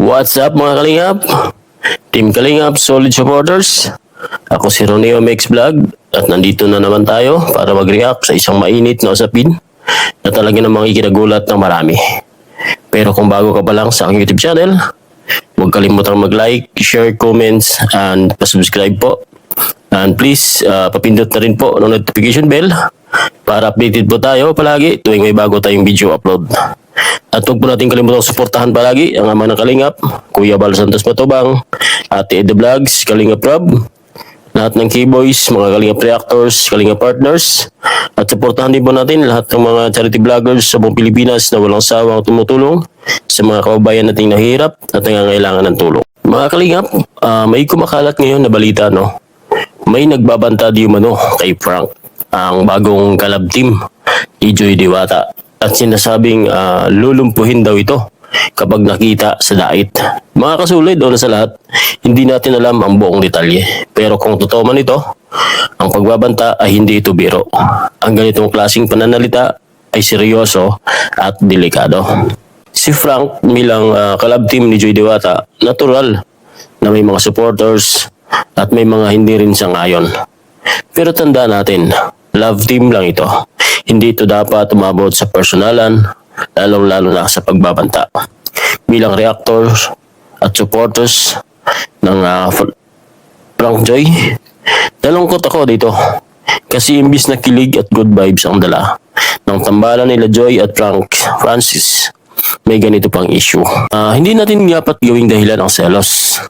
What's up mga Kalingap? Team Kalingap, solid supporters. Ako si Roneo Mix Vlog at nandito na naman tayo para mag-react sa isang mainit na usapin na talaga namang ikinagulat ng marami. Pero kung bago ka pa lang sa aking YouTube channel, huwag kalimutang mag-like, share, comments, and pa-subscribe po. And please, papindot na rin po ng notification bell para updated po tayo palagi tuwing may bago tayong video upload. At huwag po natin kalimutang suportahan palagi ang ama ng Kalingap, Kuya Bal Santos Matubang, Ate Ed Vlogs, Kalingap Rob, lahat ng K-Boys, mga Kalingap Reactors, Kalingap Partners, at suportahan din po natin lahat ng mga charity vloggers sa buong Pilipinas na walang sawang tumutulong sa mga kababayan nating nahihirap at nangangailangan ng tulong. Mga Kalingap, may kumakalat ngayon na balita, no? May nagbabanta di umano kay Frank, ang bagong kalab team ni Joy Diwata. At sinasabing lulumpuhin daw ito kapag nakita sa dait. Mga kasulid, una sa lahat, hindi natin alam ang buong detalye. Pero kung totoo man ito, ang pagbabanta ay hindi ito biro. Ang ganitong klaseng pananalita ay seryoso at delikado. Si Frank bilang kalab team ni Joy Diwata, natural na may mga supporters at may mga hindi rin sangayon. Pero tanda natin, love team lang ito. Hindi ito dapat umabot sa personalan, lalong-lalo na sa pagbabanta. Bilang reactors at supporters ng Frank Joy, nalungkot ako dito. Kasi imbis na kilig at good vibes ang dala ng tambalan nila Joy at Francis, may ganito pang issue. Hindi natin dapat gawing dahilan ang selos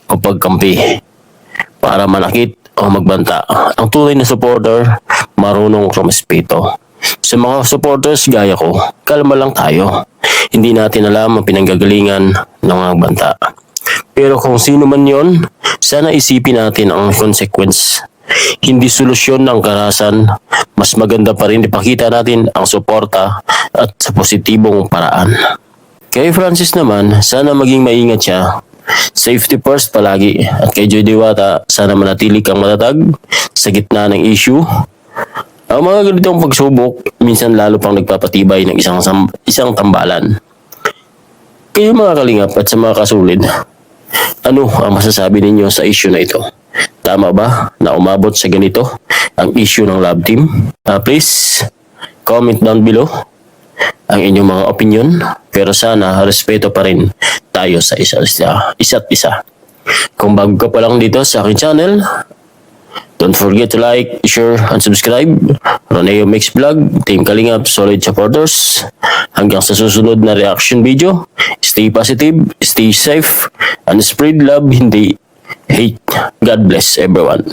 o pagkampi para manakit o magbanta. Ang tunay na supporter, marunong rumispeto. Sa mga supporters gaya ko, kalma lang tayo. Hindi natin alam ang pinanggagalingan ng mga banta. Pero kung sino man yon, sana isipin natin ang consequence. Hindi solusyon ng karahasan. Mas maganda pa rin ipakita natin ang suporta at sa positibong paraan. Kay Francis naman, sana maging maingat siya. Safety first palagi. At kay Joy Diwata, sana manatili kang matatag sa gitna ng issue. Ang mga ganitong pagsubok, minsan lalo pang nagpapatibay ng isang tambalan. Kayo mga Kalingap at sa mga kasulid, ano ang masasabi ninyo sa issue na ito? Tama ba na umabot sa ganito ang issue ng love team? Please, comment down below ang inyong mga opinion, pero sana respeto pa rin tayo sa isa't isa. Kung bago ka pa lang dito sa aking channel, don't forget to like, share, and subscribe. Roneo Mix Vlog, Team Kalingap, solid supporters. Hanggang sa susunod na reaction video, stay positive, stay safe, and spread love, hindi hate. God bless everyone.